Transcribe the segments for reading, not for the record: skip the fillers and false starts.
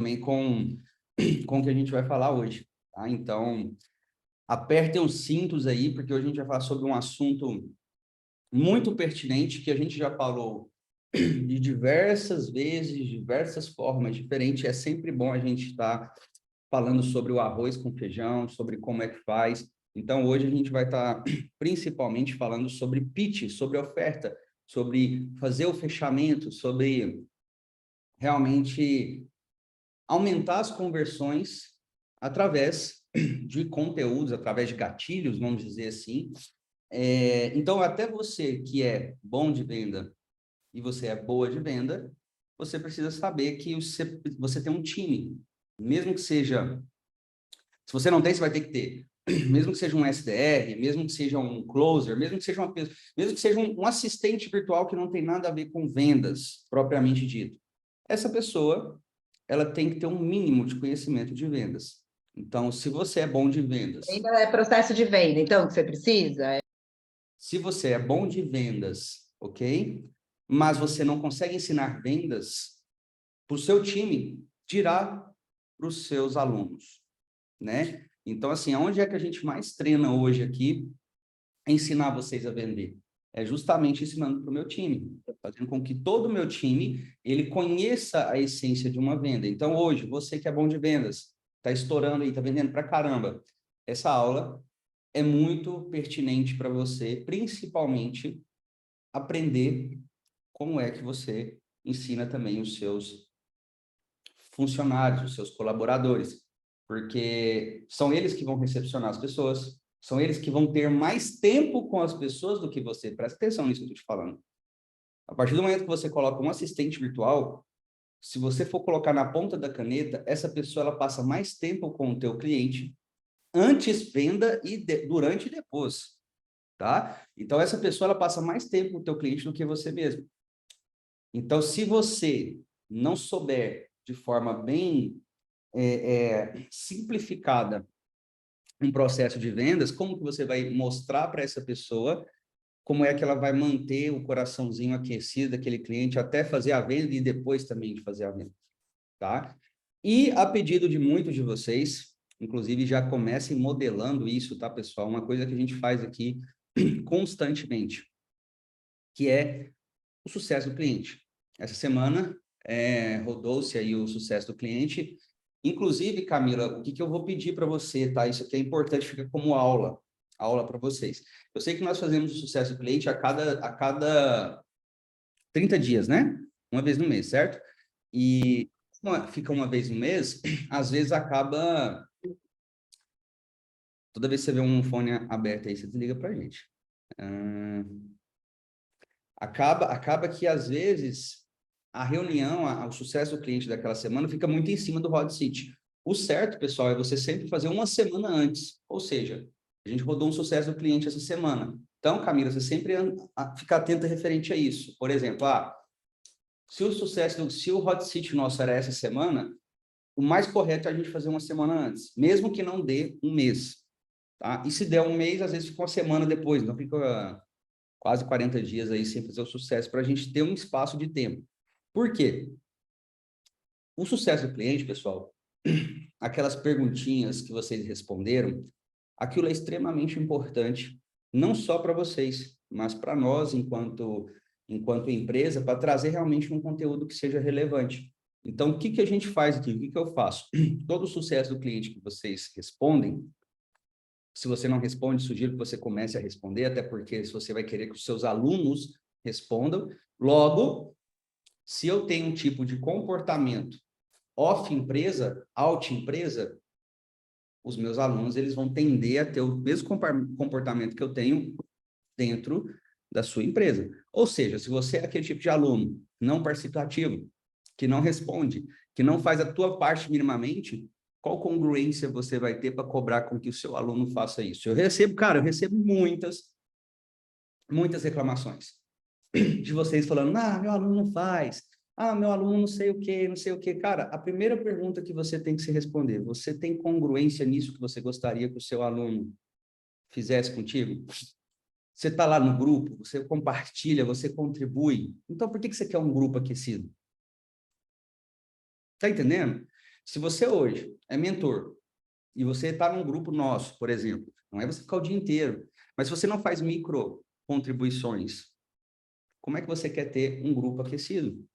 também com o que a gente vai falar hoje, tá? Então, apertem os cintos aí, porque hoje a gente vai falar sobre um assunto muito pertinente que a gente já falou de diversas vezes, de diversas formas diferentes. É sempre bom a gente estar falando sobre o arroz com feijão, sobre como é que faz. Então, hoje a gente vai estar principalmente falando sobre pitch, sobre oferta, sobre fazer o fechamento, sobre realmente aumentar as conversões através de conteúdos, através de gatilhos, vamos dizer assim. Então, até você que é bom de venda e você é boa de venda, você precisa saber que você tem um time. Mesmo que seja... Se você não tem, você vai ter que ter. Mesmo que seja um SDR, mesmo que seja um closer, mesmo que seja mesmo que seja um assistente virtual que não tem nada a ver com vendas, propriamente dito. Essa pessoa, ela tem que ter um mínimo de conhecimento de vendas. Então, se você é bom de vendas... Ainda é processo de venda, então, que você precisa? Se você é bom de vendas, ok? Mas você não consegue ensinar vendas para o seu time, dirá para os seus alunos, né? Então, assim, aonde é que a gente mais treina hoje aqui é ensinar vocês a vender? É justamente ensinando para o meu time, fazendo com que todo o meu time, ele conheça a essência de uma venda. Então, hoje, você que é bom de vendas, está estourando aí, está vendendo para caramba, essa aula é muito pertinente para você, principalmente aprender como é que você ensina também os seus funcionários, os seus colaboradores, porque são eles que vão recepcionar as pessoas, são eles que vão ter mais tempo com as pessoas do que você. Presta atenção nisso que eu estou te falando. A partir do momento que você coloca um assistente virtual, se você for colocar na ponta da caneta, essa pessoa ela passa mais tempo com o teu cliente antes, venda e durante e depois, tá? Então, essa pessoa ela passa mais tempo com o teu cliente do que você mesmo. Então, se você não souber de forma bem simplificada um processo de vendas, como que você vai mostrar para essa pessoa como é que ela vai manter o coraçãozinho aquecido daquele cliente até fazer a venda e depois também de fazer a venda, tá? E a pedido de muitos de vocês, inclusive já comecem modelando isso, tá, pessoal? Uma coisa que a gente faz aqui constantemente, que é o sucesso do cliente. Essa semana rodou-se aí o sucesso do cliente. Inclusive, Camila, o que eu vou pedir para você, tá? Isso aqui é importante, fica como aula para vocês. Eu sei que nós fazemos o sucesso do cliente a cada 30 dias, né? Uma vez no mês, certo? E fica uma vez no mês, às vezes acaba... Toda vez que você vê um fone aberto aí, você desliga para a gente. Acaba que, às vezes, a reunião, o sucesso do cliente daquela semana fica muito em cima do Hot Seat. O certo, pessoal, é você sempre fazer uma semana antes. Ou seja, a gente rodou um sucesso do cliente essa semana. Então, Camila, você sempre fica atenta referente a isso. Por exemplo, se o Hot Seat nosso era essa semana, o mais correto é a gente fazer uma semana antes, mesmo que não dê um mês. Tá? E se der um mês, às vezes fica uma semana depois, não fica quase 40 dias aí sem fazer o sucesso, para a gente ter um espaço de tempo. Por quê? O sucesso do cliente, pessoal, aquelas perguntinhas que vocês responderam, aquilo é extremamente importante, não só para vocês, mas para nós, enquanto empresa, para trazer realmente um conteúdo que seja relevante. Então, o que a gente faz aqui? O que eu faço? Todo o sucesso do cliente que vocês respondem, se você não responde, sugiro que você comece a responder, até porque se você vai querer que os seus alunos respondam. Logo, se eu tenho um tipo de comportamento off-empresa, out-empresa, os meus alunos eles vão tender a ter o mesmo comportamento que eu tenho dentro da sua empresa. Ou seja, se você é aquele tipo de aluno não participativo, que não responde, que não faz a tua parte minimamente, qual congruência você vai ter para cobrar com que o seu aluno faça isso? Eu recebo muitas reclamações de vocês falando, meu aluno não faz, meu aluno não sei o quê, não sei o quê. Cara, a primeira pergunta que você tem que se responder, você tem congruência nisso que você gostaria que o seu aluno fizesse contigo? Você está lá no grupo, você compartilha, você contribui. Então, por que você quer um grupo aquecido? Está entendendo? Se você hoje é mentor e você está num grupo nosso, por exemplo, não é você ficar o dia inteiro, mas se você não faz micro contribuições, como é que você quer ter um grupo aquecido?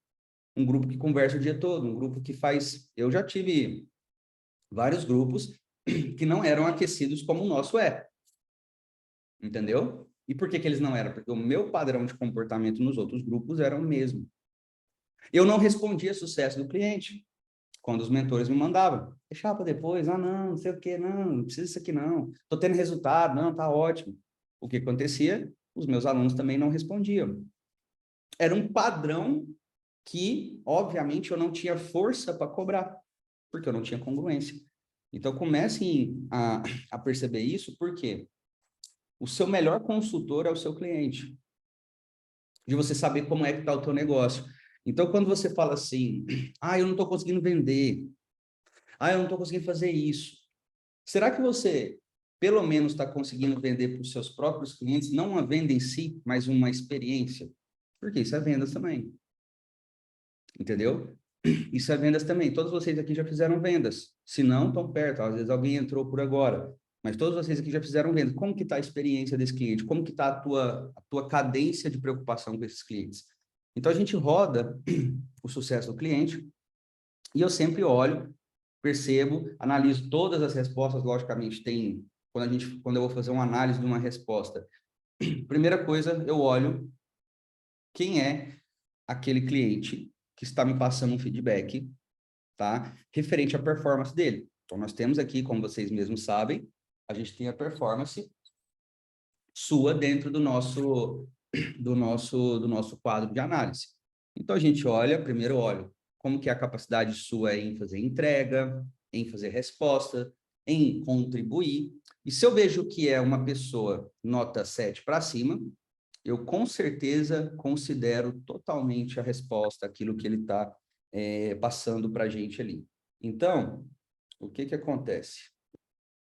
Um grupo que conversa o dia todo, um grupo que faz... Eu já tive vários grupos que não eram aquecidos como o nosso é. Entendeu? E por que que eles não eram? Porque o meu padrão de comportamento nos outros grupos era o mesmo. Eu não respondia sucesso do cliente quando os mentores me mandavam. Deixar para depois, não sei o quê, não precisa disso aqui não. Estou tendo resultado, não, tá ótimo. O que acontecia? Os meus alunos também não respondiam. Era um padrão que, obviamente, eu não tinha força para cobrar, porque eu não tinha congruência. Então, comecem a perceber isso, porque o seu melhor consultor é o seu cliente, de você saber como é que está o teu negócio. Então, quando você fala assim, eu não estou conseguindo vender, eu não estou conseguindo fazer isso, será que você, pelo menos, está conseguindo vender para os seus próprios clientes, não uma venda em si, mas uma experiência? Porque isso é vendas também. Entendeu? Isso é vendas também. Todos vocês aqui já fizeram vendas. Se não, estão perto. Às vezes alguém entrou por agora. Mas todos vocês aqui já fizeram vendas. Como que está a experiência desse cliente? Como que está a tua cadência de preocupação com esses clientes? Então, a gente roda o sucesso do cliente e eu sempre olho, percebo, analiso todas as respostas. Logicamente, quando eu vou fazer uma análise de uma resposta, primeira coisa, eu olho quem é aquele cliente que está me passando um feedback, tá? Referente à performance dele. Então, nós temos aqui, como vocês mesmos sabem, a gente tem a performance sua dentro do nosso quadro de análise. Então, a gente primeiro olha como que é a capacidade sua em fazer entrega, em fazer resposta, em contribuir. E se eu vejo que é uma pessoa nota 7 para cima, eu com certeza considero totalmente a resposta, aquilo que ele está passando para a gente ali. Então, o que que acontece?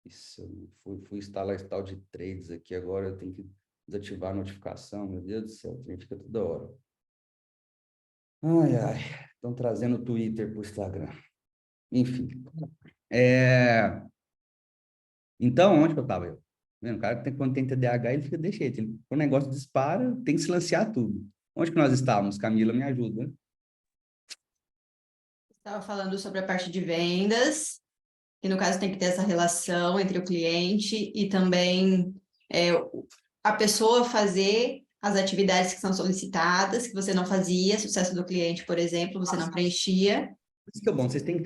Isso, eu fui instalar esse tal de trades aqui, agora eu tenho que desativar a notificação, meu Deus do céu, o trem fica toda hora. Estão trazendo o Twitter para o Instagram. Enfim. Então, onde que eu estava? O cara, quando tem TDAH, ele fica desse jeito. O negócio dispara, tem que silenciar tudo. Onde que nós estávamos? Camila, me ajuda. Estava falando sobre a parte de vendas, que no caso tem que ter essa relação entre o cliente e também a pessoa fazer as atividades que são solicitadas, que você não fazia, sucesso do cliente, por exemplo, você não preenchia. Isso que é bom, vocês têm que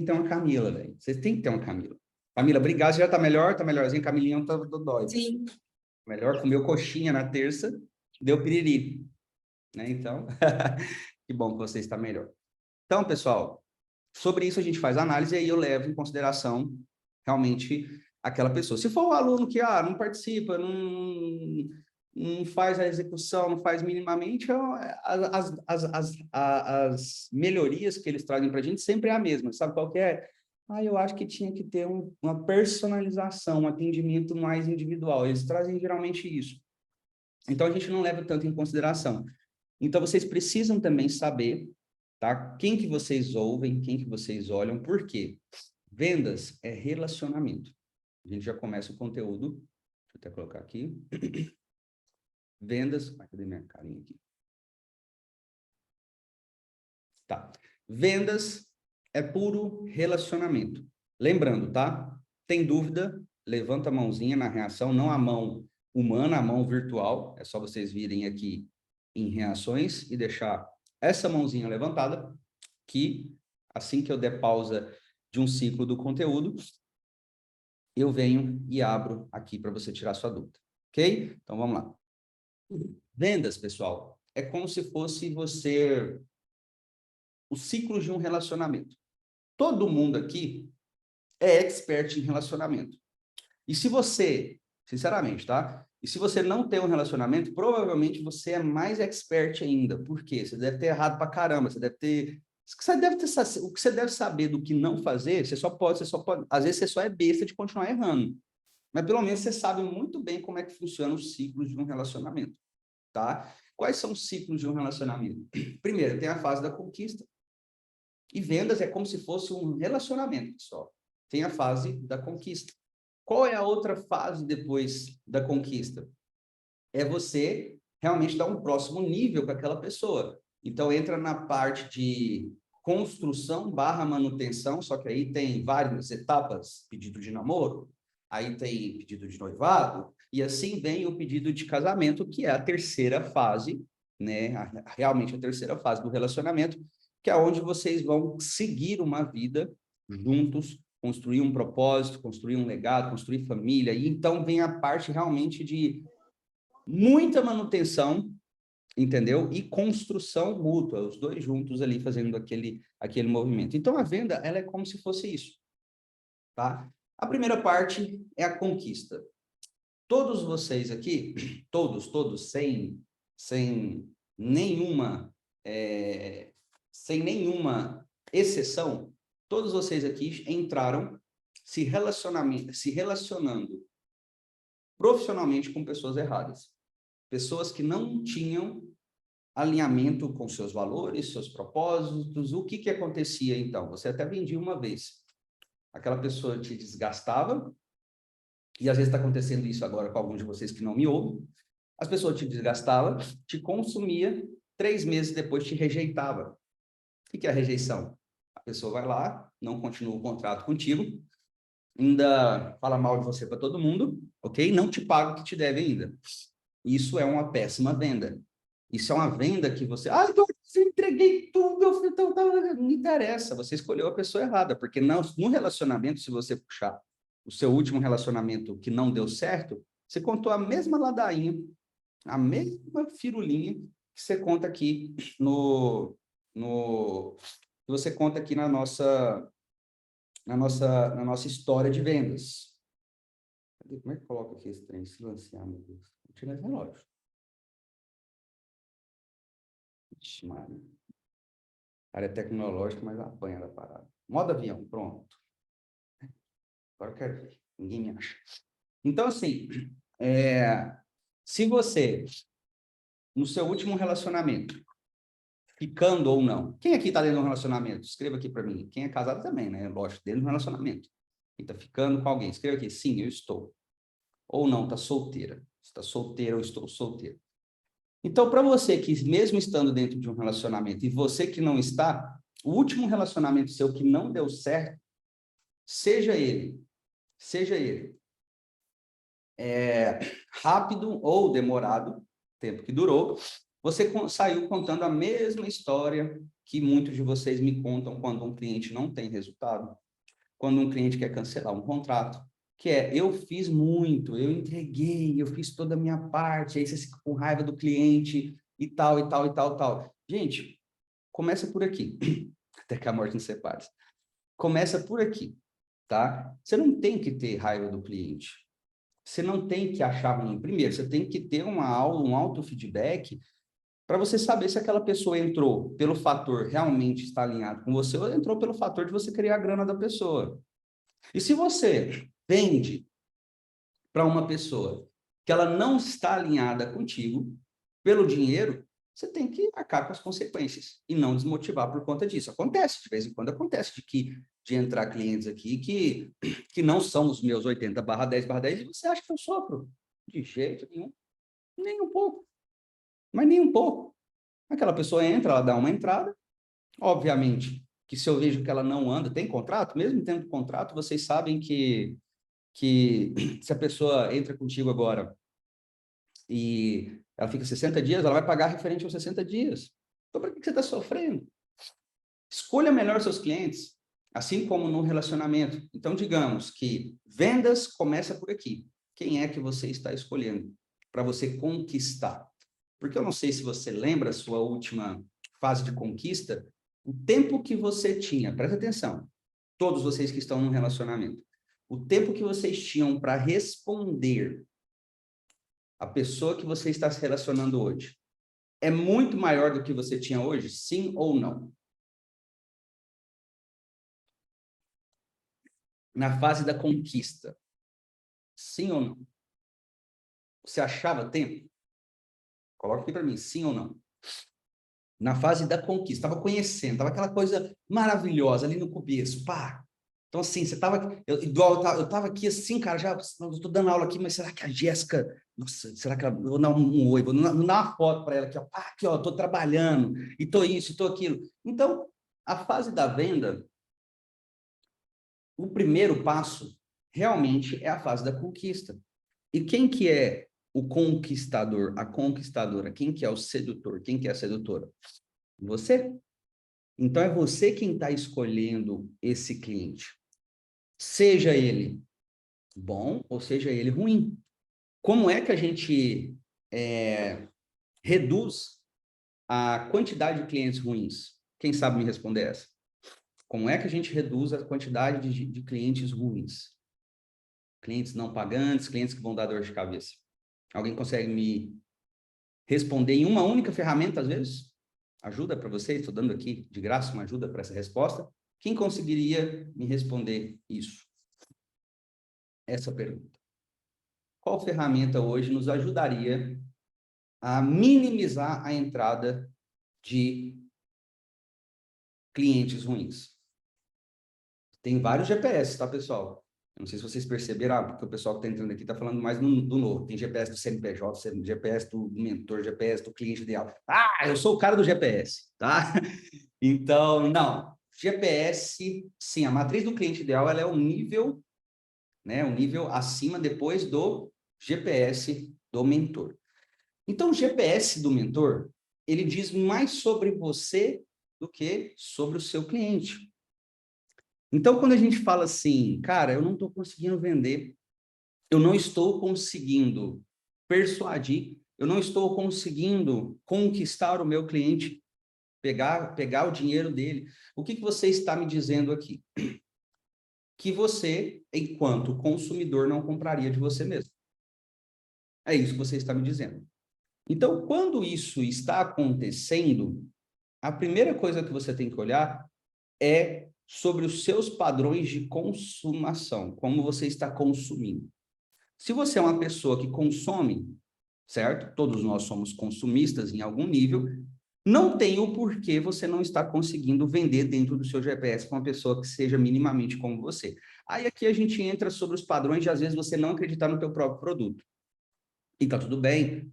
ter uma Camila, velho. Vocês têm que ter uma Camila. Camila, obrigado, você já tá melhor, tá melhorzinho. Camilinha tá dói. Sim. Melhor, comeu coxinha na terça, deu piriri. Né? Então, que bom que você está melhor. Então, pessoal, sobre isso a gente faz análise e aí eu levo em consideração realmente aquela pessoa. Se for um aluno que não participa, não faz a execução, não faz minimamente, as melhorias que eles trazem para a gente sempre é a mesma. Sabe qual que é? Eu acho que tinha que ter uma personalização, um atendimento mais individual. Eles trazem geralmente isso. Então, a gente não leva tanto em consideração. Então, vocês precisam também saber, tá? Quem que vocês ouvem, quem que vocês olham, por quê? Vendas é relacionamento. A gente já começa o conteúdo. Deixa eu até colocar aqui. Vendas... cadê minha carinha aqui? Tá. Vendas é puro relacionamento. Lembrando, tá? Tem dúvida? Levanta a mãozinha na reação, não a mão humana, a mão virtual. É só vocês virem aqui em reações e deixar essa mãozinha levantada, que assim que eu der pausa de um ciclo do conteúdo, eu venho e abro aqui para você tirar sua dúvida. Ok? Então, vamos lá. Vendas, pessoal, é como se fosse o ciclo de um relacionamento. Todo mundo aqui é expert em relacionamento. E se você, sinceramente, tá? E se você não tem um relacionamento, provavelmente você é mais expert ainda. Por quê? Você deve ter errado pra caramba, o que você deve saber do que não fazer, você só pode, às vezes você só é besta de continuar errando. Mas pelo menos você sabe muito bem como é que funciona os ciclos de um relacionamento, tá? Quais são os ciclos de um relacionamento? Primeiro, tem a fase da conquista. E vendas é como se fosse um relacionamento, pessoal. Tem a fase da conquista. Qual é a outra fase depois da conquista? É você realmente dar um próximo nível com aquela pessoa. Então, entra na parte de construção barra manutenção, só que aí tem várias etapas, pedido de namoro, aí tem pedido de noivado, e assim vem o pedido de casamento, que é a terceira fase, né? Realmente a terceira fase do relacionamento, que é onde vocês vão seguir uma vida juntos, construir um propósito, construir um legado, construir família, e então vem a parte realmente de muita manutenção, entendeu? E construção mútua, os dois juntos ali fazendo aquele movimento. Então, a venda, ela é como se fosse isso, tá? A primeira parte é a conquista. Todos vocês aqui, todos, sem nenhuma, sem nenhuma exceção, todos vocês aqui entraram se relacionando profissionalmente com pessoas erradas. Pessoas que não tinham alinhamento com seus valores, seus propósitos. O que acontecia, então? Você até vendia uma vez. Aquela pessoa te desgastava, e às vezes está acontecendo isso agora com alguns de vocês que não me ouvem. As pessoas te desgastavam, te consumia, 3 meses depois te rejeitava. O que é a rejeição? A pessoa vai lá, não continua o contrato contigo, ainda fala mal de você para todo mundo, ok? Não te paga o que te deve ainda. Isso é uma péssima venda. Isso é uma venda que você... Ah, Eduardo, eu entreguei tudo, não interessa, você escolheu a pessoa errada, porque no relacionamento, se você puxar o seu último relacionamento que não deu certo, você contou a mesma ladainha, a mesma firulinha que você conta aqui que você conta aqui na nossa história de vendas. Como é que coloca aqui esse trem? Silenciar, meu Deus. Vou tirar esse relógio. Ixi, Maria. Área tecnológica, mas apanha da parada. Modo avião, pronto. Agora eu quero ver. Ninguém me acha. Então, assim, se você, no seu último relacionamento, ficando ou não, quem aqui está dentro de um relacionamento? Escreva aqui para mim. Quem é casado também, né? Lógico, dentro de um relacionamento. Quem está ficando com alguém? Escreva aqui. Sim, eu estou. Ou não, está solteira. Está solteira ou estou solteiro. Então, para você que, mesmo estando dentro de um relacionamento, e você que não está, o último relacionamento seu que não deu certo, seja ele rápido ou demorado, tempo que durou, você saiu contando a mesma história que muitos de vocês me contam quando um cliente não tem resultado, quando um cliente quer cancelar um contrato, que é, eu fiz muito, eu entreguei, eu fiz toda a minha parte, aí você fica com raiva do cliente e tal, e tal, e tal, tal. Gente, começa por aqui, até que a morte nos separe. Começa por aqui, tá? Você não tem que ter raiva do cliente. Você não tem que achar ruim. Primeiro, você tem que ter uma aula, um auto-feedback para você saber se aquela pessoa entrou pelo fator realmente estar alinhado com você ou entrou pelo fator de você criar a grana da pessoa. E se você vende para uma pessoa que ela não está alinhada contigo pelo dinheiro, você tem que arcar com as consequências e não desmotivar por conta disso. Acontece, de vez em quando acontece de entrar clientes aqui que não são os meus 80/10/10 e você acha que eu sofro? De jeito nenhum, nem um pouco, mas nem um pouco. Aquela pessoa entra, ela dá uma entrada, obviamente que se eu vejo que ela não anda, tem contrato, mesmo tendo contrato, vocês sabem que se a pessoa entra contigo agora e ela fica 60 dias, ela vai pagar referente aos 60 dias. Então, para que você está sofrendo? Escolha melhor seus clientes, assim como no relacionamento. Então, digamos que vendas começa por aqui. Quem é que você está escolhendo para você conquistar? Porque eu não sei se você lembra a sua última fase de conquista, o tempo que você tinha, presta atenção, todos vocês que estão no relacionamento, o tempo que vocês tinham para responder a pessoa que você está se relacionando hoje é muito maior do que você tinha hoje? Sim ou não? Na fase da conquista, sim ou não? Você achava tempo? Coloca aqui para mim, sim ou não? na fase da conquista, estava conhecendo, estava aquela coisa maravilhosa ali no começo, pá. Então, assim, você estava, eu estava aqui assim, cara, já estou dando aula aqui, mas será que a Jéssica, nossa, será que ela, vou dar um oi, vou dar uma foto para ela aqui, ó, pá, aqui, ó, estou trabalhando, e estou isso, estou aquilo. Então, a fase da venda, o primeiro passo, realmente, é a fase da conquista. E quem que é o conquistador, a conquistadora? Quem que é o sedutor? Quem que é a sedutora? Você. Então, é você quem está escolhendo esse cliente. Seja ele bom ou seja ele ruim. Como é que a gente reduz a quantidade de clientes ruins? Quem sabe me responder essa? Como é que a gente reduz a quantidade de clientes ruins? Clientes não pagantes, clientes que vão dar dor de cabeça. Alguém consegue me responder em uma única ferramenta, às vezes? Ajuda para você? Estou dando aqui de graça uma ajuda para essa resposta. Quem conseguiria me responder isso? Essa pergunta. Qual ferramenta hoje nos ajudaria a minimizar a entrada de clientes ruins? Tem vários GPS, tá, pessoal? Eu não sei se vocês perceberam, porque o pessoal que está entrando aqui está falando mais do novo. Tem GPS do CNPJ, GPS do mentor, GPS do cliente ideal. Ah, eu sou o cara do GPS, tá? Então, não. GPS, sim, a matriz do cliente ideal, ela é o nível, né? O nível acima depois do GPS do mentor. Então, o GPS do mentor, ele diz mais sobre você do que sobre o seu cliente. Então, quando a gente fala assim, cara, eu não estou conseguindo vender, eu não estou conseguindo persuadir, eu não estou conseguindo conquistar o meu cliente, pegar o dinheiro dele. O que você está me dizendo aqui? Que você, enquanto consumidor, não compraria de você mesmo. É isso que você está me dizendo. Então, quando isso está acontecendo, a primeira coisa que você tem que olhar é sobre os seus padrões de consumação, como você está consumindo. Se você é uma pessoa que consome, certo? Todos nós somos consumistas em algum nível, não tem o porquê você não está conseguindo vender dentro do seu GPS com uma pessoa que seja minimamente como você. Aí aqui a gente entra sobre os padrões de, às vezes, você não acreditar no teu próprio produto. E tá tudo bem,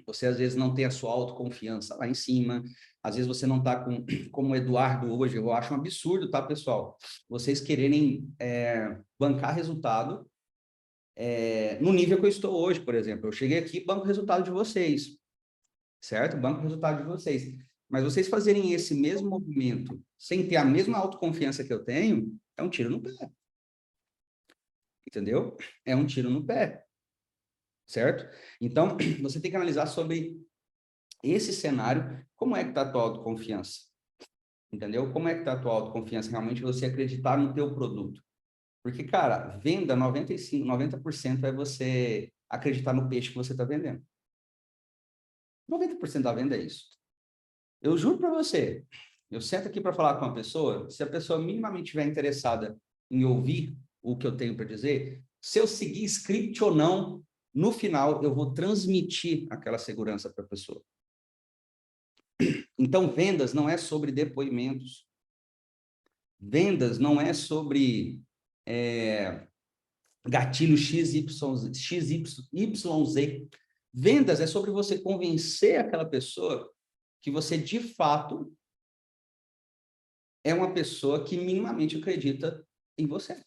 você às vezes não tem a sua autoconfiança lá em cima, às vezes você não está como o Eduardo hoje, eu acho um absurdo, tá, pessoal? Vocês quererem bancar resultado no nível que eu estou hoje, por exemplo. Eu cheguei aqui e banco o resultado de vocês, certo? Banco o resultado de vocês. Mas vocês fazerem esse mesmo movimento sem ter a mesma autoconfiança que eu tenho, é um tiro no pé. Entendeu? É um tiro no pé. Certo? Então, você tem que analisar sobre esse cenário, como é que está a tua autoconfiança? Entendeu? Como é que está a tua autoconfiança? Realmente você acreditar no teu produto. Porque, cara, venda 95, 90% é você acreditar no peixe que você está vendendo. 90% da venda é isso. Eu juro para você, eu sento aqui para falar com uma pessoa, se a pessoa minimamente estiver interessada em ouvir o que eu tenho para dizer, se eu seguir script ou não, no final eu vou transmitir aquela segurança para a pessoa. Então, vendas não é sobre depoimentos. Vendas não é sobre gatilho XYZ. Vendas é sobre você convencer aquela pessoa que você, de fato, é uma pessoa que minimamente acredita em você.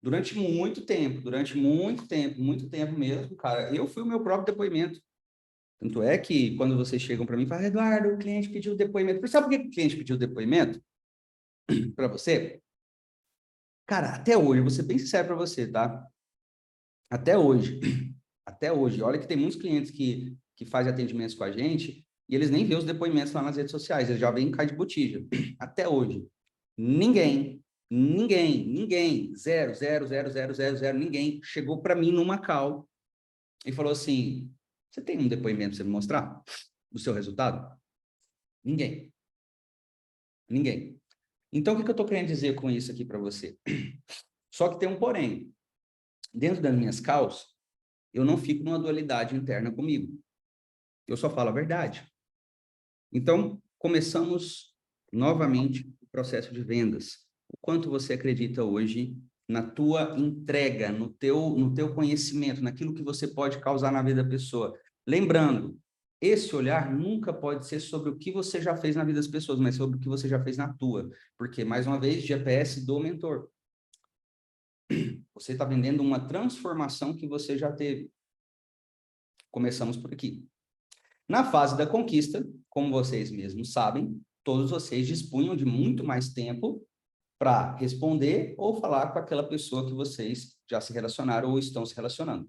Durante muito tempo mesmo, cara, eu fui o meu próprio depoimento. Tanto é que, quando vocês chegam para mim e falam, Eduardo, o cliente pediu depoimento. Você sabe por que o cliente pediu depoimento para você? Cara, até hoje, eu vou ser bem sincero para você, tá? Até hoje, olha que tem muitos clientes que fazem atendimentos com a gente e eles nem vêem os depoimentos lá nas redes sociais, eles já vêm cair de botija. Até hoje, ninguém, zero, zero, zero, zero, zero, zero, ninguém chegou para mim numa call e falou assim, você tem um depoimento para você me mostrar do seu resultado? Ninguém. Ninguém. Então, o que eu estou querendo dizer com isso aqui para você? Só que tem um porém. Dentro das minhas calls, eu não fico numa dualidade interna comigo. Eu só falo a verdade. Então, começamos novamente o processo de vendas. O quanto você acredita hoje na tua entrega, no teu conhecimento, naquilo que você pode causar na vida da pessoa. Lembrando, esse olhar nunca pode ser sobre o que você já fez na vida das pessoas, mas sobre o que você já fez na tua. Porque, mais uma vez, GPS do mentor. Você está vendendo uma transformação que você já teve. Começamos por aqui. Na fase da conquista, como vocês mesmos sabem, todos vocês dispunham de muito mais tempo para responder ou falar com aquela pessoa que vocês já se relacionaram ou estão se relacionando.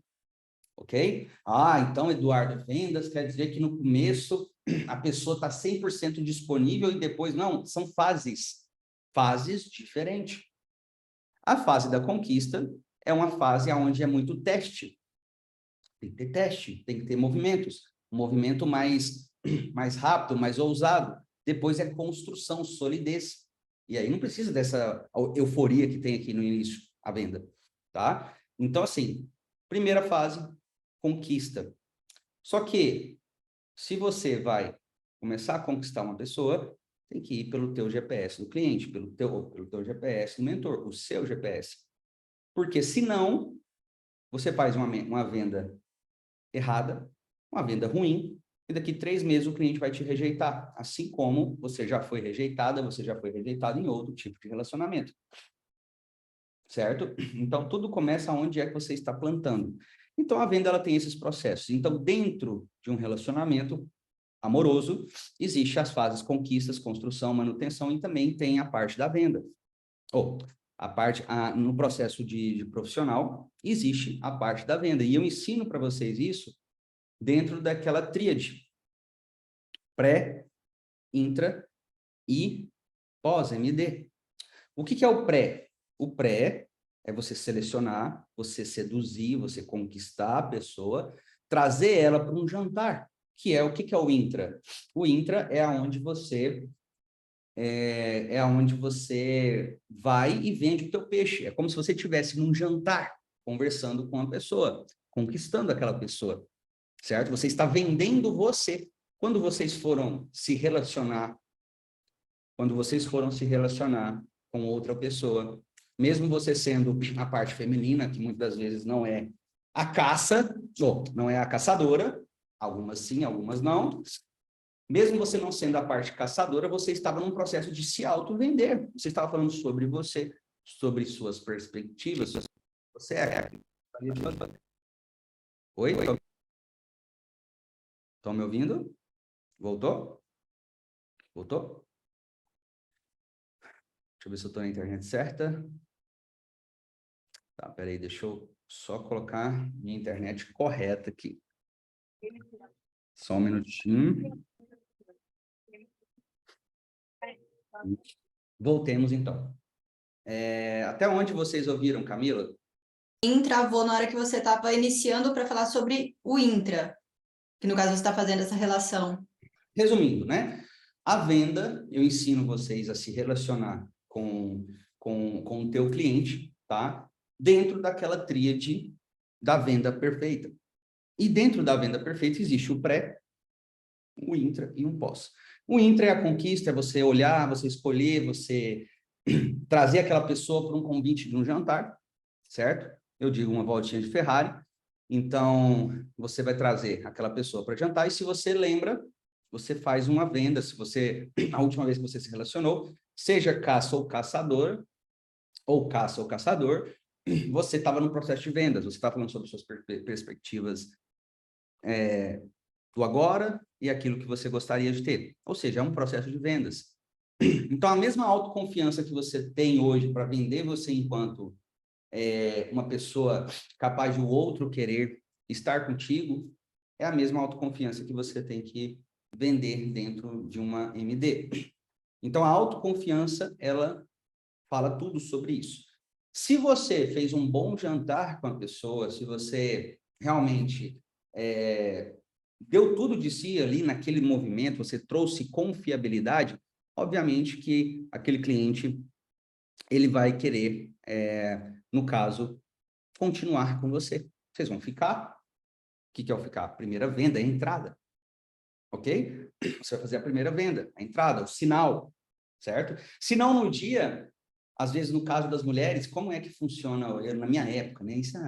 Ok? Ah, então, Eduardo, vendas quer dizer que no começo a pessoa está 100% disponível e depois, não, são fases. Fases diferentes. A fase da conquista é uma fase onde é muito teste. Tem que ter teste, tem que ter movimentos. Um movimento mais rápido, mais ousado. Depois é construção, solidez. E aí não precisa dessa euforia que tem aqui no início, a venda. Tá? Então, assim, primeira fase, conquista. Só que, se você vai começar a conquistar uma pessoa, tem que ir pelo teu GPS do cliente, pelo teu GPS do mentor, o seu GPS. Porque, senão, você faz uma venda errada, uma venda ruim, e daqui 3 meses o cliente vai te rejeitar, assim como você já foi rejeitada, você já foi rejeitado em outro tipo de relacionamento. Certo? Então, tudo começa onde é que você está plantando. Então, a venda ela tem esses processos. Então, dentro de um relacionamento amoroso, existe as fases conquistas, construção, manutenção e também tem a parte da venda. Ou no processo de profissional, existe a parte da venda. E eu ensino para vocês isso dentro daquela tríade. Pré, intra e pós-MD. O que é o pré? O pré é você selecionar, você seduzir, você conquistar a pessoa, trazer ela para um jantar, que é o que é o intra? O intra é aonde você vai e vende o teu peixe. É como se você estivesse num jantar, conversando com a pessoa, conquistando aquela pessoa, certo? Você está vendendo você. Quando vocês foram se relacionar com outra pessoa, mesmo você sendo a parte feminina, que muitas das vezes não é a caça, ou não é a caçadora, algumas sim, algumas não, mesmo você não sendo a parte caçadora, você estava num processo de se auto-vender. Você estava falando sobre você, sobre suas perspectivas. Você é. Oi? Estão me ouvindo? Voltou? Voltou? Deixa eu ver se eu estou na internet certa. Tá, peraí, deixa eu só colocar minha internet correta aqui. Só um minutinho. Voltemos, então. Até onde vocês ouviram, Camila? Travou na hora que você estava iniciando para falar sobre o intra, que no caso você está fazendo essa relação. Resumindo, né? A venda, eu ensino vocês a se relacionar com o teu cliente, tá? Dentro daquela tríade da venda perfeita. E dentro da venda perfeita existe o pré, o intra e um pós. O intra é a conquista, é você olhar, você escolher, você trazer aquela pessoa para um convite de um jantar, certo? Eu digo uma voltinha de Ferrari. Então, você vai trazer aquela pessoa para jantar e se você lembra, você faz uma venda. Se você, a última vez que você se relacionou, seja caça ou caçador, ou caça ou caçador, você estava no processo de vendas, você está falando sobre suas perspectivas do agora e aquilo que você gostaria de ter. Ou seja, é um processo de vendas. Então, a mesma autoconfiança que você tem hoje para vender você enquanto uma pessoa capaz de o outro querer estar contigo, é a mesma autoconfiança que você tem que vender dentro de uma MD. Então, a autoconfiança, ela fala tudo sobre isso. Se você fez um bom jantar com a pessoa, se você realmente deu tudo de si ali naquele movimento, você trouxe confiabilidade, obviamente que aquele cliente, ele vai querer, no caso, continuar com você. Vocês vão ficar. O que é o ficar? Primeira venda, é a entrada. ok? Você vai fazer a primeira venda, a entrada, o sinal, certo? Se não no dia, às vezes no caso das mulheres, como é que funciona? Na minha época, né? Isso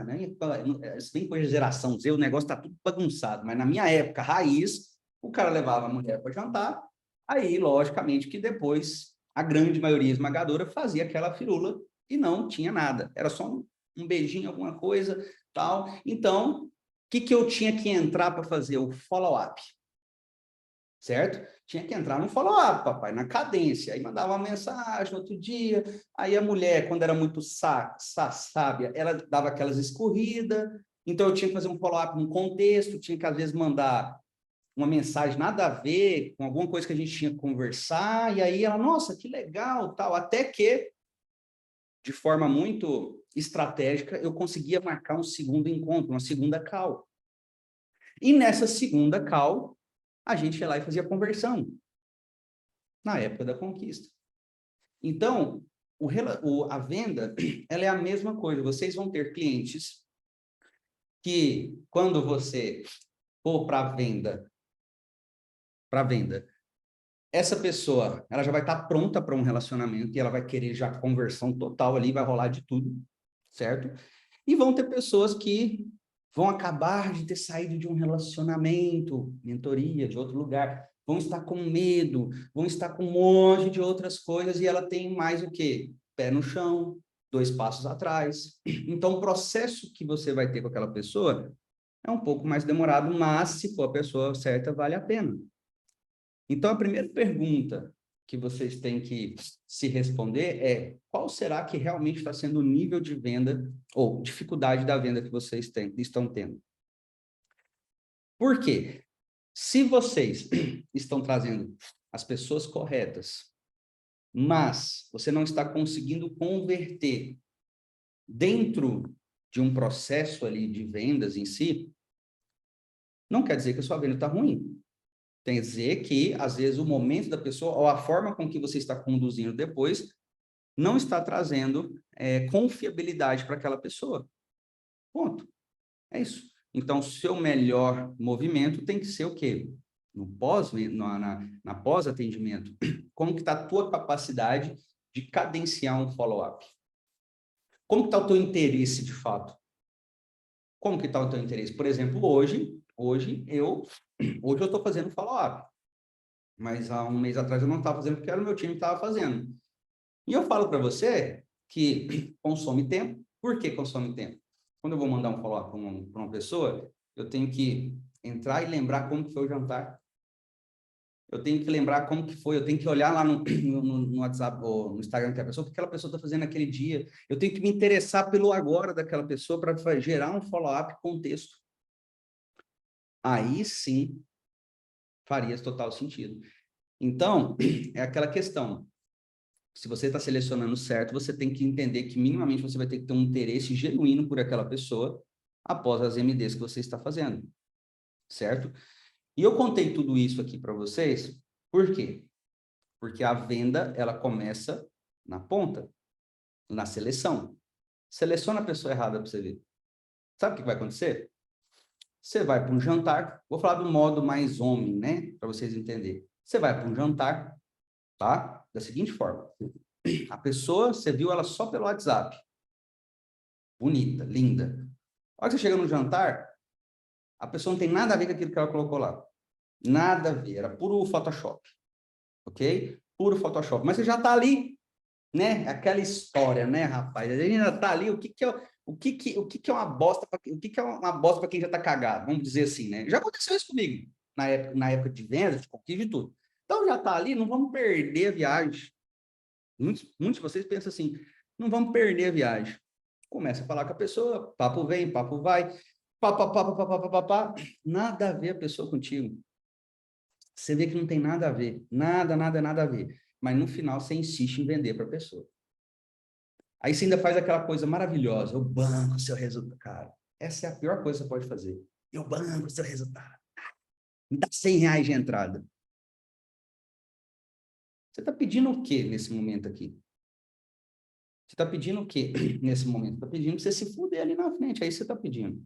vem coisa de geração Z, o negócio tá tudo bagunçado, mas na minha época, raiz, o cara levava a mulher para jantar, aí, logicamente, que depois a grande maioria esmagadora fazia aquela firula e não tinha nada. Era só um beijinho, alguma coisa, tal. Então, o que eu tinha que entrar para fazer? O follow-up, certo? Tinha que entrar no follow-up, papai, na cadência. Aí mandava uma mensagem outro dia, aí a mulher, quando era muito sábia, ela dava aquelas escorridas, então eu tinha que fazer um follow-up num contexto, tinha que às vezes mandar uma mensagem nada a ver com alguma coisa que a gente tinha que conversar, e aí ela, nossa, que legal, tal, até que, de forma muito estratégica, eu conseguia marcar um segundo encontro, uma segunda call. E nessa segunda call, a gente ia lá e fazia conversão, na época da conquista. Então, a venda, ela é a mesma coisa, vocês vão ter clientes que, quando você for para venda, essa pessoa, ela já vai estar pronta para um relacionamento e ela vai querer já conversão total ali, vai rolar de tudo, certo? E vão ter pessoas que vão acabar de ter saído de um relacionamento, mentoria, de outro lugar, vão estar com medo, vão estar com um monte de outras coisas e ela tem mais o quê? Pé no chão, 2 passos atrás. Então, o processo que você vai ter com aquela pessoa é um pouco mais demorado, mas se for a pessoa certa, vale a pena. Então, a primeira pergunta que vocês têm que se responder é: qual será que realmente está sendo o nível de venda ou dificuldade da venda que vocês estão tendo? Por quê? Se vocês estão trazendo as pessoas corretas, mas você não está conseguindo converter dentro de um processo ali de vendas em si, não quer dizer que a sua venda está ruim. Quer dizer que, às vezes, o momento da pessoa ou a forma com que você está conduzindo depois não está trazendo confiabilidade para aquela pessoa. Ponto. É isso. Então, o seu melhor movimento tem que ser o quê? Na pós-atendimento. Como que está a tua capacidade de cadenciar um follow-up? Como que está o teu interesse, de fato? Como que está o teu interesse? Por exemplo, hoje eu estou fazendo follow-up. Mas há um mês atrás eu não estava fazendo porque era o meu time que estava fazendo. E eu falo para você que consome tempo. Por que consome tempo? Quando eu vou mandar um follow-up para uma pessoa, eu tenho que entrar e lembrar como que foi o jantar. Eu tenho que lembrar como que foi, eu tenho que olhar lá no WhatsApp ou no Instagram da pessoa, o que aquela pessoa está fazendo naquele dia. Eu tenho que me interessar pelo agora daquela pessoa para gerar um follow-up com texto. Aí sim faria total sentido. Então, é aquela questão. Se você está selecionando certo, você tem que entender que minimamente você vai ter que ter um interesse genuíno por aquela pessoa após as MDs que você está fazendo, certo? E eu contei tudo isso aqui para vocês, por quê? Porque a venda, ela começa na ponta, na seleção. Seleciona a pessoa errada para você ver. Sabe o que vai acontecer? Você vai para um jantar, vou falar do modo mais homem, né? Para vocês entenderem. Você vai para um jantar, tá? Da seguinte forma. A pessoa, você viu ela só pelo WhatsApp. Bonita, linda. A hora que você chega no jantar, a pessoa não tem nada a ver com aquilo que ela colocou lá. Nada a ver, era puro Photoshop. Ok? Puro Photoshop. Mas você já está ali, né? Aquela história, né, rapaz? A gente ainda está ali, o que é uma bosta, o que é uma bosta para quem já está cagado, vamos dizer assim, né? Já aconteceu isso comigo, na época de vendas, de conquista e tudo. Então já está ali, não vamos perder a viagem. Muitos de vocês pensam assim, não vamos perder a viagem. Começa a falar com a pessoa, papo vem, papo vai, pá, nada a ver a pessoa contigo. Você vê que não tem nada a ver, nada a ver. Mas no final você insiste em vender para a pessoa. Aí você ainda faz aquela coisa maravilhosa, eu banco o seu resultado. Cara, essa é a pior coisa que você pode fazer. Eu banco o seu resultado. Me dá R$100 de entrada. Você está pedindo o quê nesse momento aqui? Você está pedindo o quê nesse momento? Está pedindo que você se fuder ali na frente. Aí você está pedindo.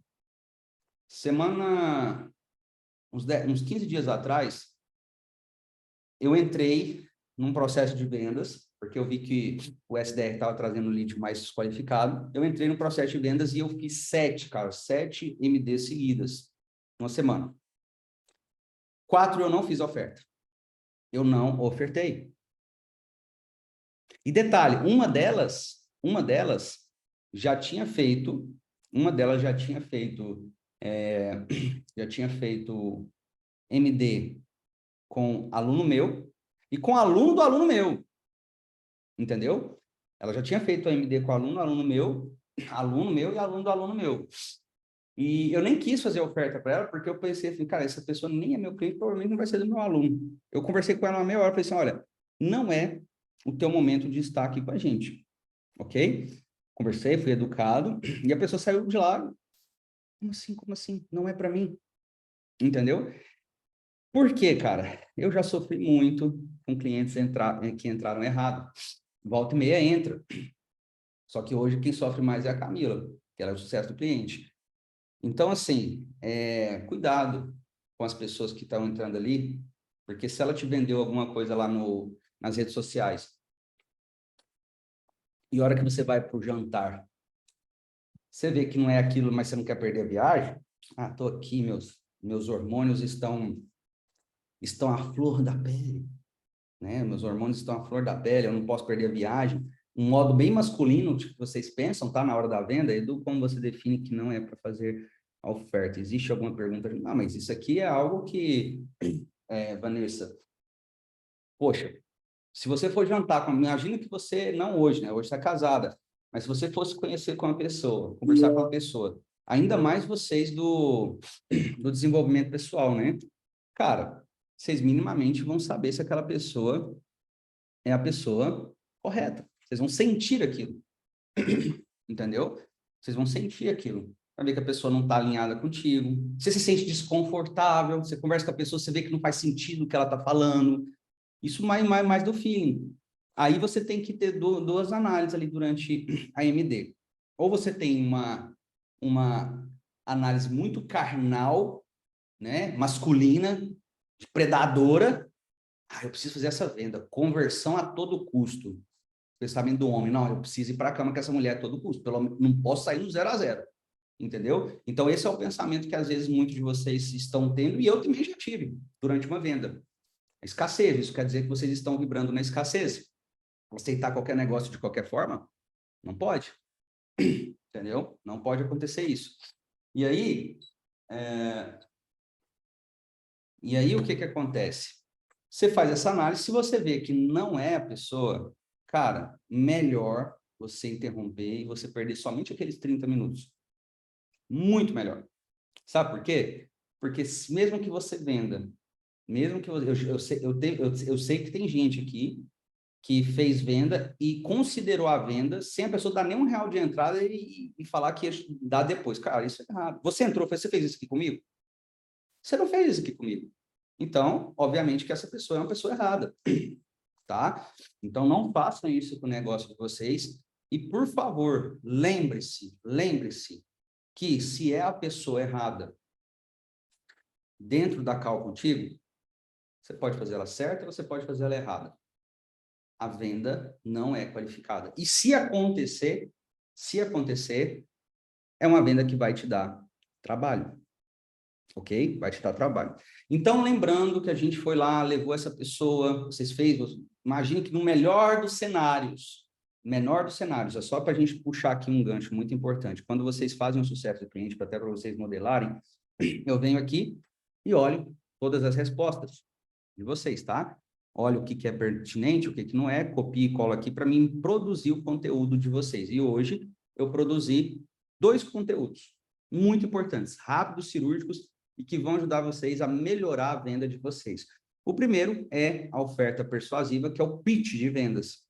Uns 15 dias atrás, eu entrei num processo de vendas, porque eu vi que o SDR estava trazendo lead mais desqualificado. Eu entrei no processo de vendas e eu fiz 7 MD seguidas, uma semana. 4 eu não fiz oferta. Eu não ofertei. E detalhe, uma delas já tinha feito MD com aluno meu e com aluno do aluno meu, entendeu? Ela já tinha feito a MD com aluno meu e aluno do aluno meu. E eu nem quis fazer oferta para ela, porque eu pensei assim, cara, essa pessoa nem é meu cliente, provavelmente não vai ser do meu aluno. Eu conversei com ela uma meia hora, falei assim, olha, não é o teu momento de estar aqui com a gente, ok? Conversei, fui educado, e a pessoa saiu de lá, como assim? Não é para mim, entendeu? Por quê, cara? Eu já sofri muito com clientes que entraram errado. Volta e meia entra. Só que hoje quem sofre mais é a Camila, que ela é o sucesso do cliente. Então, assim, cuidado com as pessoas que estão entrando ali, porque se ela te vendeu alguma coisa lá nas redes sociais, e a hora que você vai para o jantar, você vê que não é aquilo, mas você não quer perder a viagem, tô aqui, meus hormônios estão à flor da pele, né? Meus hormônios estão à flor da pele, eu não posso perder a viagem. Um modo bem masculino que vocês pensam, tá? Na hora da venda, Edu, como você define que não é para fazer a oferta? Existe alguma pergunta? Não, mas isso aqui é algo que, Vanessa, poxa, se você for jantar com, imagina que você, não hoje, né? Hoje está casada, mas se você fosse conhecer com uma pessoa, conversar com uma pessoa, ainda mais vocês do desenvolvimento pessoal, né? Cara, vocês minimamente vão saber se aquela pessoa é a pessoa correta. Vocês vão sentir aquilo, entendeu? Vocês vão sentir aquilo. Vai ver que a pessoa não está alinhada contigo. Você se sente desconfortável, você conversa com a pessoa, você vê que não faz sentido o que ela está falando. Isso mais do feeling. Aí você tem que ter duas análises ali durante a MD. Ou você tem uma análise muito carnal, né, masculina, predadora. Eu preciso fazer essa venda. Conversão a todo custo. Pensamento do homem. Não, eu preciso ir para a cama com essa mulher a todo custo. Não posso sair no 0 a 0. Entendeu? Então, esse é o pensamento que, às vezes, muitos de vocês estão tendo, e eu também já tive durante uma venda. Escassez, isso quer dizer que vocês estão vibrando na escassez. Aceitar qualquer negócio de qualquer forma? Não pode. Entendeu? Não pode acontecer isso. E aí, o que acontece? Você faz essa análise, se você vê que não é a pessoa, cara, melhor você interromper e você perder somente aqueles 30 minutos. Muito melhor. Sabe por quê? Porque mesmo que você venda, mesmo que eu sei que tem gente aqui que fez venda e considerou a venda sem a pessoa dar nenhum real de entrada e falar que ia dar depois. Cara, isso é errado. Você entrou, você fez isso aqui comigo? Você não fez isso aqui comigo. Então, obviamente que essa pessoa é uma pessoa errada, tá? Então, não façam isso com o negócio de vocês. E, por favor, lembre-se que se é a pessoa errada dentro da call contigo, você pode fazer ela certa ou você pode fazer ela errada. A venda não é qualificada. E se acontecer, é uma venda que vai te dar trabalho. Ok? Vai te dar trabalho. Então, lembrando que a gente foi lá, levou essa pessoa, vocês fez, imagine que no menor dos cenários, é só para a gente puxar aqui um gancho muito importante. Quando vocês fazem um sucesso do cliente, até para vocês modelarem, eu venho aqui e olho todas as respostas de vocês, tá? Olha o que é pertinente, o que não é, copio e colo aqui para mim produzir o conteúdo de vocês. E hoje eu produzi 2 conteúdos muito importantes, rápidos, cirúrgicos e que vão ajudar vocês a melhorar a venda de vocês. O primeiro é a oferta persuasiva, que é o pitch de vendas,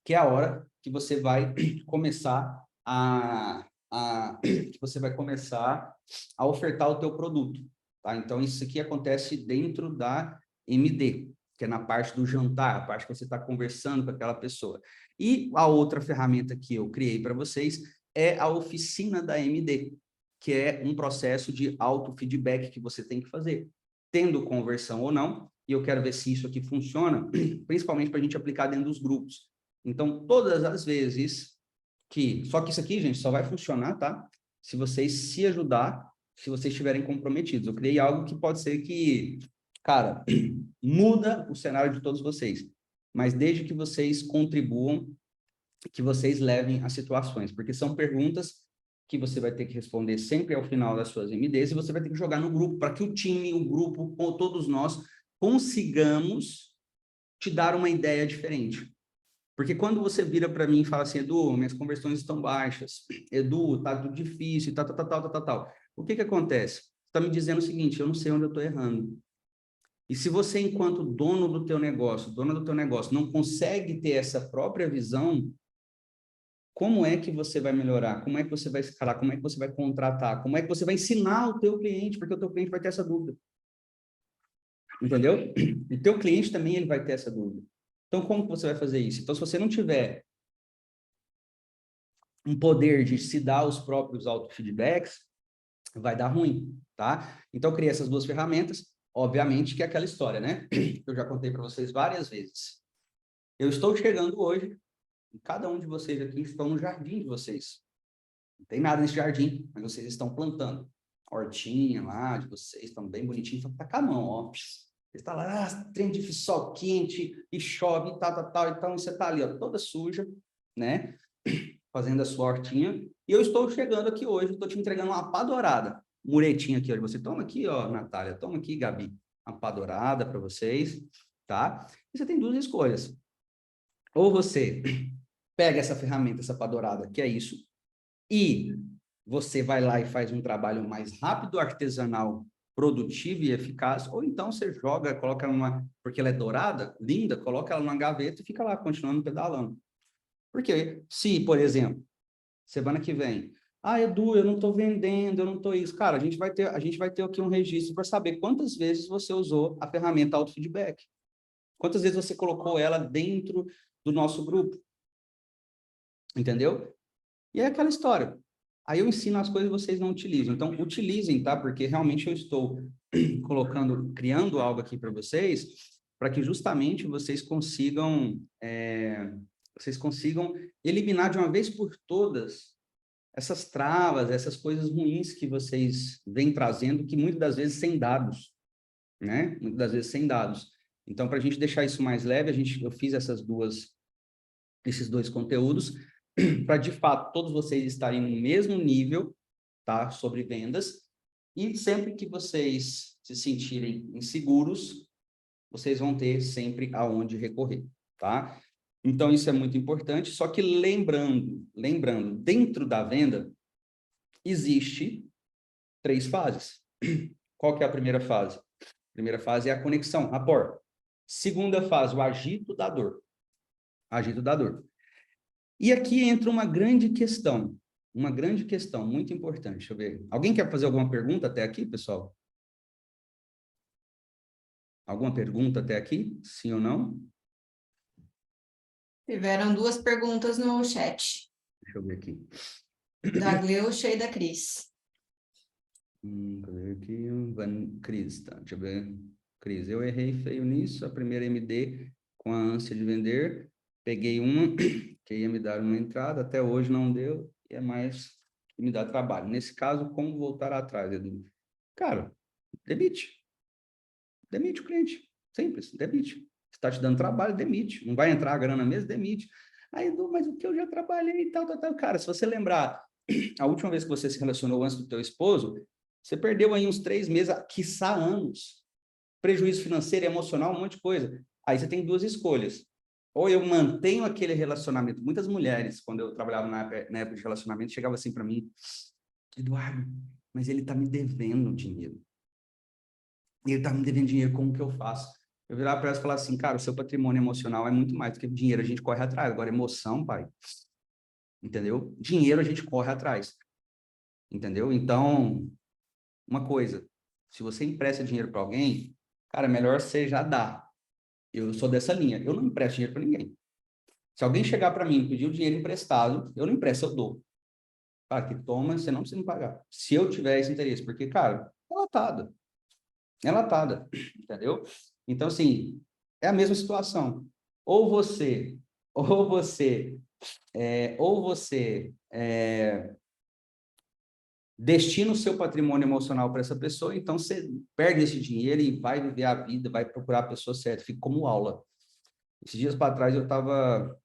que é a hora que você vai começar a ofertar o teu produto, tá? Então, isso aqui acontece dentro da MD, que é na parte do jantar, a parte que você está conversando com aquela pessoa. E a outra ferramenta que eu criei para vocês é a oficina da MD, que é um processo de auto-feedback que você tem que fazer. Tendo conversão ou não, e eu quero ver se isso aqui funciona, principalmente para a gente aplicar dentro dos grupos. Então, todas as vezes só que isso aqui, gente, só vai funcionar, tá? Se vocês se ajudar, se vocês estiverem comprometidos. Eu criei algo que pode ser que, cara, muda o cenário de todos vocês. Mas desde que vocês contribuam, que vocês levem as situações, porque são perguntas que você vai ter que responder sempre ao final das suas MDs e você vai ter que jogar no grupo para que o time, o grupo, todos nós consigamos te dar uma ideia diferente. Porque quando você vira para mim e fala assim, Edu, minhas conversões estão baixas, Edu, tá tudo difícil, tal. O que acontece? Você está me dizendo o seguinte, eu não sei onde eu estou errando. E se você, enquanto dono do teu negócio, dona do teu negócio, não consegue ter essa própria visão, como é que você vai melhorar? Como é que você vai escalar? Como é que você vai contratar? Como é que você vai ensinar o teu cliente? Porque o teu cliente vai ter essa dúvida. Entendeu? O teu cliente também ele vai ter essa dúvida. Então, como que você vai fazer isso? Então, se você não tiver um poder de se dar os próprios auto-feedbacks, vai dar ruim, tá? Então, eu criei essas duas ferramentas. Obviamente que é aquela história, né? Eu já contei para vocês várias vezes. Eu estou chegando hoje, e cada um de vocês aqui estão no jardim de vocês. Não tem nada nesse jardim, mas vocês estão plantando. A hortinha lá de vocês, estão bem bonitinhos, só tá com a mão, ó. Você está lá, trem de sol quente, e chove, e tal. Então, você está ali, ó, toda suja, né? Fazendo a sua hortinha. E eu estou chegando aqui hoje, estou te entregando uma pá dourada. Muretinha aqui, ó. Você toma aqui, ó, Natália. Toma aqui, Gabi. Uma pá dourada para vocês, tá? E você tem duas escolhas. Ou você pega essa ferramenta, essa pá dourada, que é isso, e você vai lá e faz um trabalho mais rápido, artesanal, produtivo e eficaz, ou então você joga, coloca ela numa, porque ela é dourada, linda, coloca ela numa gaveta e fica lá, continuando pedalando. Porque se, por exemplo, semana que vem, Edu, eu não estou vendendo, eu não estou isso. Cara, a gente vai ter aqui um registro para saber quantas vezes você usou a ferramenta auto-feedback. Quantas vezes você colocou ela dentro do nosso grupo. Entendeu? E é aquela história. Aí eu ensino as coisas que vocês não utilizam. Então, utilizem, tá? Porque realmente eu estou criando algo aqui para vocês, para que justamente vocês consigam eliminar de uma vez por todas essas travas, essas coisas ruins que vocês vêm trazendo, que muitas das vezes sem dados, né? Muitas das vezes sem dados. Então, para a gente deixar isso mais leve, eu fiz esses dois conteúdos, para, de fato, todos vocês estarem no mesmo nível, tá? Sobre vendas, e sempre que vocês se sentirem inseguros, vocês vão ter sempre aonde recorrer, tá? Então, isso é muito importante, só que lembrando, dentro da venda, existe 3 fases. Qual que é a primeira fase? A primeira fase é a conexão, rapport. Segunda fase, o agito da dor. Agito da dor. E aqui entra uma grande questão muito importante. Deixa eu ver. Alguém quer fazer alguma pergunta até aqui, pessoal? Alguma pergunta até aqui? Sim ou não? Tiveram 2 perguntas no chat. Deixa eu ver aqui. Da Gleucha e da Cris. Cadê aqui? Cris, tá. Deixa eu ver. Cris, eu errei feio nisso. A primeira MD com a ânsia de vender. Peguei uma que ia me dar uma entrada, até hoje não deu, e é mais que me dá trabalho. Nesse caso, como voltar atrás, Edu? Cara, demite. Demite o cliente. Simples, demite. Está te dando trabalho, demite. Não vai entrar a grana mesmo, demite. Aí, Edu, mas o que eu já trabalhei e tal. Cara, se você lembrar, a última vez que você se relacionou antes do teu esposo, você perdeu aí uns 3 meses, quiçá anos. Prejuízo financeiro, emocional, um monte de coisa. Aí você tem 2 escolhas. Ou eu mantenho aquele relacionamento. Muitas mulheres, quando eu trabalhava na época de relacionamento, chegavam assim para mim, Eduardo, mas ele está me devendo dinheiro. Ele está me devendo dinheiro, como que eu faço? Eu virava para elas e falava assim, cara, o seu patrimônio emocional é muito mais do que dinheiro, a gente corre atrás. Agora, emoção, pai, entendeu? Dinheiro a gente corre atrás, entendeu? Então, uma coisa, se você empresta dinheiro para alguém, cara, melhor você já dar. Eu sou dessa linha, eu não empresto dinheiro para ninguém. Se alguém chegar para mim e pedir o dinheiro emprestado, eu não empresto, eu dou. Cara, que toma, você não precisa me pagar. Se eu tiver esse interesse, porque, cara, é latada, entendeu? Então, assim, é a mesma situação. Ou você, ou você, ou você destina o seu patrimônio emocional para essa pessoa, então você perde esse dinheiro e vai viver a vida, vai procurar a pessoa certa, fica como aula. Esses dias para trás eu estava...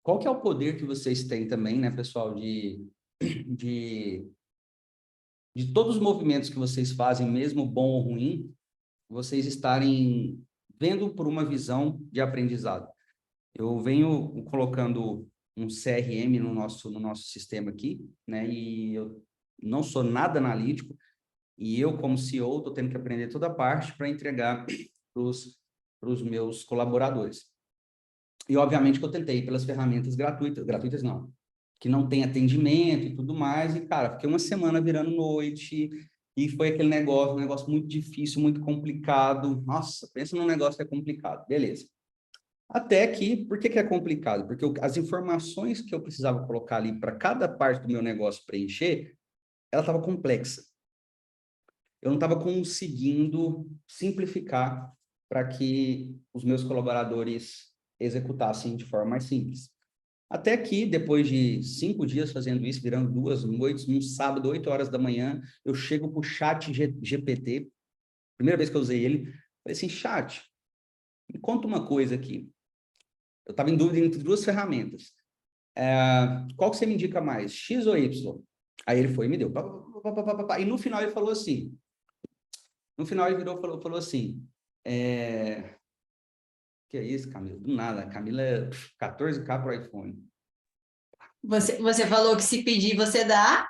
Qual que é o poder que vocês têm também, né, pessoal, de, de todos os movimentos que vocês fazem, mesmo bom ou ruim, vocês estarem vendo por uma visão de aprendizado. Eu venho colocando um CRM no nosso sistema aqui, né, e eu não sou nada analítico, e eu, como CEO, estou tendo que aprender toda a parte para entregar para os meus colaboradores. E, obviamente, que eu tentei pelas ferramentas gratuitas não, que não tem atendimento e tudo mais, e, cara, fiquei uma semana virando noite, e foi aquele negócio, um negócio muito difícil, muito complicado. Nossa, pensa num negócio que é complicado. Beleza. Até que, por que é complicado? Porque as informações que eu precisava colocar ali para cada parte do meu negócio preencher, ela estava complexa. Eu não estava conseguindo simplificar para que os meus colaboradores executassem de forma mais simples. Até que, depois de 5 dias fazendo isso, virando 2 noites, num sábado, 8 horas da manhã, eu chego para o chat GPT, primeira vez que eu usei ele, falei assim, chat, me conta uma coisa aqui. Eu estava em dúvida entre 2 ferramentas. Qual que você me indica mais, X ou Y? Aí ele foi e me deu. E no final ele falou assim, no final ele virou e falou assim, que é isso, Camila? Do nada, a Camila é 14K pro iPhone. Você falou que se pedir, você dá?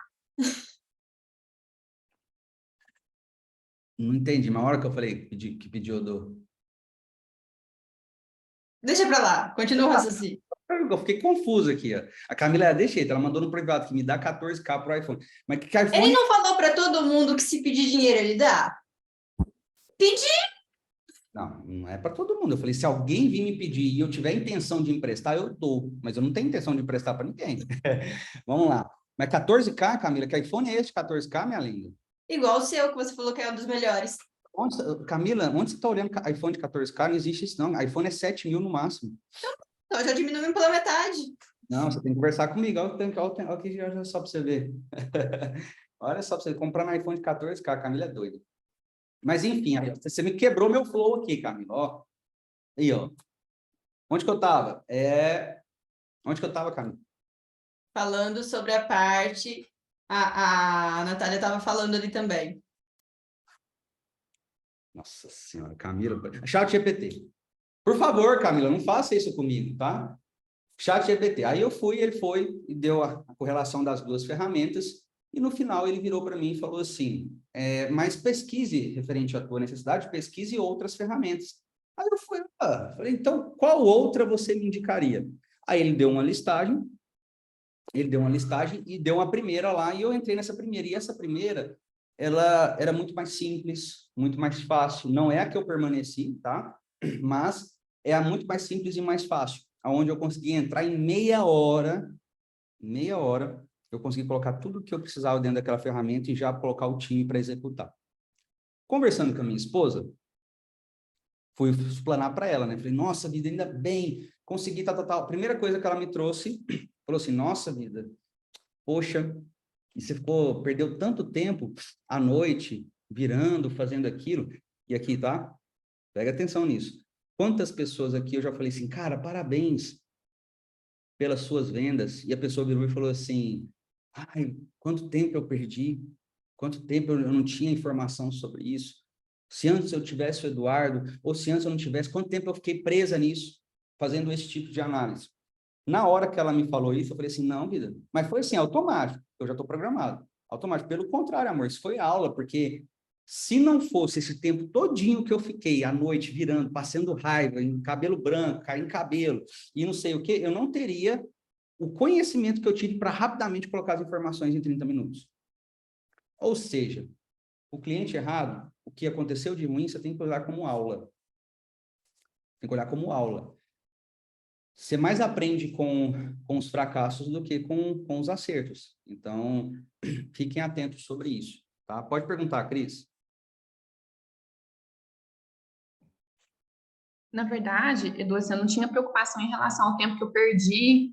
Não entendi, mas a hora que eu falei que pediu do... Deixa pra lá, continua o raciocínio. Eu fiquei confuso aqui, ó. A Camila, deixa aí, ela mandou no privado que me dá 14K pro iPhone. Mas que Ele iPhone... não falou para todo mundo que se pedir dinheiro, ele dá? Pedir. Não, não é para todo mundo. Eu falei, se alguém vir me pedir e eu tiver intenção de emprestar, eu dou. Mas eu não tenho intenção de emprestar para ninguém. Vamos lá. Mas 14K, Camila, que iPhone é esse 14K, minha linda? Igual o seu, que você falou que é um dos melhores. Camila, onde você está olhando iPhone de 14K? Não existe isso, não. iPhone é 7 mil no máximo. Então, já diminuiu pela metade. Não, você tem que conversar comigo. Olha aqui já só para você ver. Olha só para você comprar no iPhone de 14K, a Camila é doida. Mas, enfim, você me quebrou meu flow aqui, Camila. Ó. Aí, ó. Onde que eu estava? Onde que eu estava, Camila? Falando sobre a parte... A Natália estava falando ali também. Nossa Senhora, Camila. Chat GPT. Por favor, Camila, não faça isso comigo, tá? Chat GPT. Aí eu fui, ele foi e deu a correlação das 2 ferramentas e no final ele virou para mim e falou assim, mas pesquise referente à tua necessidade, pesquise outras ferramentas. Aí eu fui, falei, então qual outra você me indicaria? Aí ele deu uma listagem e deu uma primeira lá e eu entrei nessa primeira. E essa primeira, ela era muito mais simples, muito mais fácil. Não é a que eu permaneci, tá? Mas é a muito mais simples e mais fácil, aonde eu consegui entrar em meia hora, eu consegui colocar tudo o que eu precisava dentro daquela ferramenta e já colocar o time para executar. Conversando com a minha esposa, fui explanar para ela, né? Falei, nossa, vida, ainda bem, consegui, tal, tal, tal. Primeira coisa que ela me trouxe, falou assim, nossa, vida, poxa, e você perdeu tanto tempo à noite, virando, fazendo aquilo, e aqui, tá? Pega atenção nisso. Quantas pessoas aqui eu já falei assim, cara, parabéns pelas suas vendas, e a pessoa virou e falou assim, ai, quanto tempo eu perdi, quanto tempo eu não tinha informação sobre isso, se antes eu tivesse o Eduardo, ou se antes eu não tivesse, quanto tempo eu fiquei presa nisso, fazendo esse tipo de análise. Na hora que ela me falou isso, eu falei assim, não, vida, mas foi assim, automático, eu já estou programado, automático. Pelo contrário, amor, isso foi aula, porque se não fosse esse tempo todinho que eu fiquei à noite virando, passando raiva, em cabelo branco, caindo cabelo, e não sei o quê, eu não teria o conhecimento que eu tive para rapidamente colocar as informações em 30 minutos. Ou seja, o cliente errado, o que aconteceu de ruim, você tem que olhar como aula. Tem que olhar como aula. Você mais aprende com os fracassos do que com os acertos. Então, fiquem atentos sobre isso. Tá? Pode perguntar, Cris. Na verdade, Edu, assim, eu não tinha preocupação em relação ao tempo que eu perdi